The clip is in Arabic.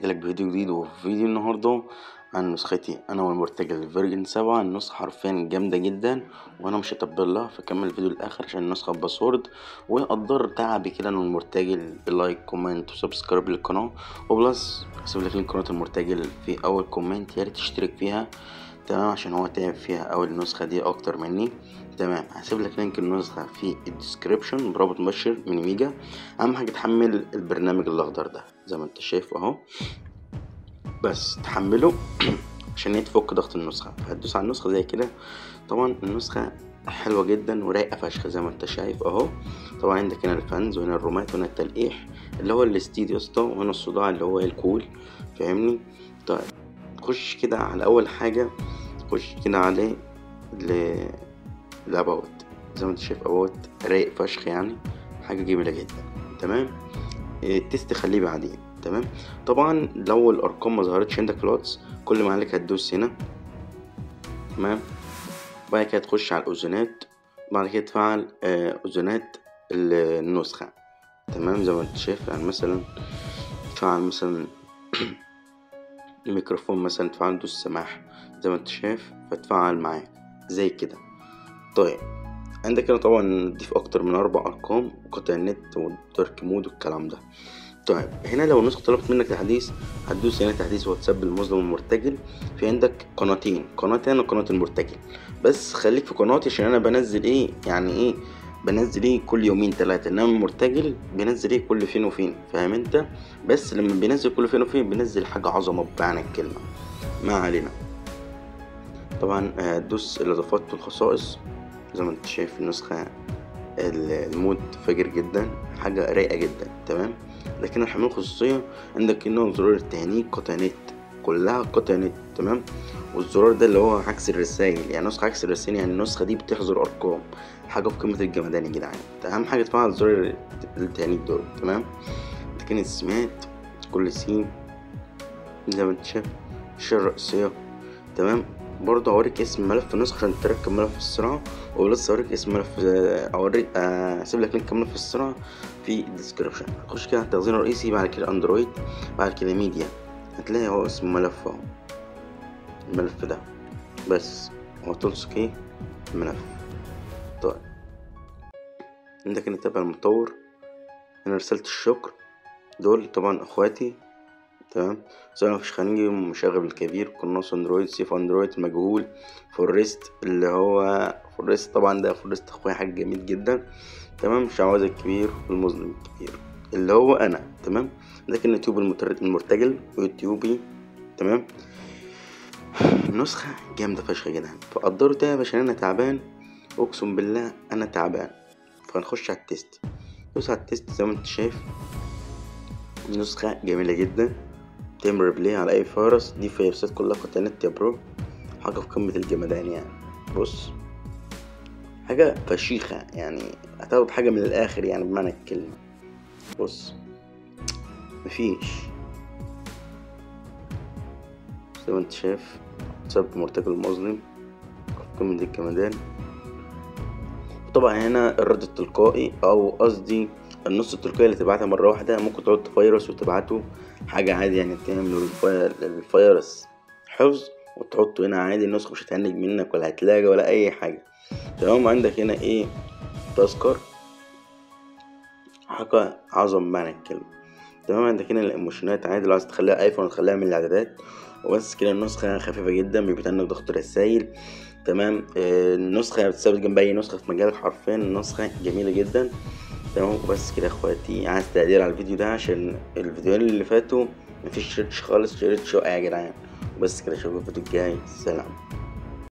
رجعت لك بفيديو جديد، وفي فيديو النهارده عن نسختي انا والمرتجل الفيرجن 7. النسخة حرفيا جامدة جدا وانا مش هطبل لها، فكمل الفيديو للاخر عشان النسخة باسورد. وقدر تعبي كده انا والمرتجل بلايك كومنت وسبسكرايب للقناة، وبلس هسيب لك لينك قناة المرتجل في اول كومنت، ياريت تشترك فيها تمام عشان هو تعب فيها اول النسخة دي اكتر مني. تمام، هسيب لك لينك النسخة في الديسكريبشن برابط مباشر من ميجا. اهم حاجة تحمل البرنامج الاخضر ده زي ما انت شايف اهو، بس تحمله عشان يتفك ضغط النسخة. هتدوس على النسخة زي كده. طبعا النسخة حلوة جدا ورايقة فشخ زي ما انت شايف اهو. طبعا عندك هنا الفانز وهنا الرومات وهنا التلقيح اللي هو الاستيد يا اسطى، وهنا الصداع اللي هو الكول، فاهمني؟ طيب خش كده على اول حاجة، خش كده عليه الاباوت زي ما انت شايف اباوت رايق فشخ، يعني حاجة جميلة جدا. تمام، التست خليه بعدين. تمام، طبعا لو الارقام ما ظهرتش عندك في الواتس كل ما عليك هتدوس هنا. تمام، بعد كده تخش على الاذونات، بعد كده تفعل اذونات النسخة. تمام، زي ما انت شايف يعني مثلا تفعل مثلا الميكروفون، مثلا تفعل دوس سماح زي ما انت شايف فتفعل معاك زي كده. طيب عندك هنا طبعا تضيف اكتر من 4 ارقام وقطع النت والدارك مود والكلام ده. طيب هنا لو النسخة طلبت منك تحديث هتدوس هنا تحديث واتساب المظلم المرتجل. في عندك قناتين، قناة انا وقناة المرتجل، بس خليك في قناتي عشان انا بنزل ايه يعني ايه، بنزل ايه كل يومين 3، انما المرتجل بينزل ايه كل فين وفين، فاهم انت؟ بس لما بينزل كل فين وفين بينزل حاجة عظمة بمعنى الكلمة. ما علينا. طبعا هتدوس الاضافات والخصائص زي ما انت شايف النسخة المود فجر جدا، حاجة رايقة جدا. تمام، لكن الحماية الخصوصية عندك هنا زرار التهنيج قطع نت، كلها قطع نت. تمام، والزرار ده اللي هو عكس الرسايل، يعني نسخة عكس الرسايل، يعني النسخة دي بتحظر أرقام، حاجة في قمة الجمدان يا جدعان. أهم حاجة تفعل زرار التهنيج دول. تمام، لكن السمات كل سين زي ما انت شايف الشاشة الرئيسية. تمام، برضه هوريك اسم ملف النسخة عشان تركب ملف السرعة، ولسه هوريك اسم ملف اوريك اسيب لك لينك ملف السرعة في الديسكريبشن. تخش كده على التخزين الرئيسي، بعد كده اندرويد، بعد كده ميديا، هتلاقي هو اسم ملف اهو، الملف ده بس، وتلصق ايه الملف. طيب عندك هنا تابع المطور، هنا رسالة الشكر، دول طبعا اخواتي. تمام، سواء مفيش خنيجي مشغل الكبير قناص اندرويد سيف اندرويد مجهول فورست، اللي هو فورست طبعا ده فورست اخويا حاج جميل جدا. تمام، شعوذة الكبير والمظلم الكبير اللي هو انا. تمام، لكن يوتيوب المرتجل ويوتيوبي. تمام، نسخة جامدة فشخ يا جدعان، فقدروا تعب عشان انا تعبان، اقسم بالله انا تعبان. فنخش على التست، دوس على التست زي ما انت شايف نسخة جميلة جدا، تعمل ريبلاي على اي فيروس. دي فيروسات كلها قطع نت يا برو، حاجة في قمة الجمدان يعني. بص حاجة فشيخة يعني، هتاخد حاجة من الاخر يعني بمعنى الكلمة. بص مفيش زي ما انت شايف سبب مرتكب المظلم في قمة الجمدان. طبعا هنا الرد التلقائي او قصدي النص التلقائي اللي تبعتها مرة واحدة، ممكن تقعد تفيروس وتبعته حاجة عادي يعني، تعمل الفيروس حفظ وتحطه هنا عادي، النسخة مش هتهنج منك ولا هتلاقي ولا اي حاجة. تمام، عندك هنا ايه تذكر، حاجة عظم بمعنى الكلمة. تمام، عندك هنا الايموشنات عادي لو عايز تخليها ايفون تخليها من الاعدادات وبس كده. النسخة خفيفة جدا مش بتهنج ضغط الرسايل. تمام، النسخة بتثبت جنب اي نسخة في مجالك، حرفيا النسخة جميلة جدا. تمام، وبس كده يا اخواتي، عايز تقدير على الفيديو ده عشان الفيديوهين اللي فاتوا مفيش ريتش خالص، ريتش واقع يا جدعان. وبس كده اشوفكم الفيديو الجاي، سلام.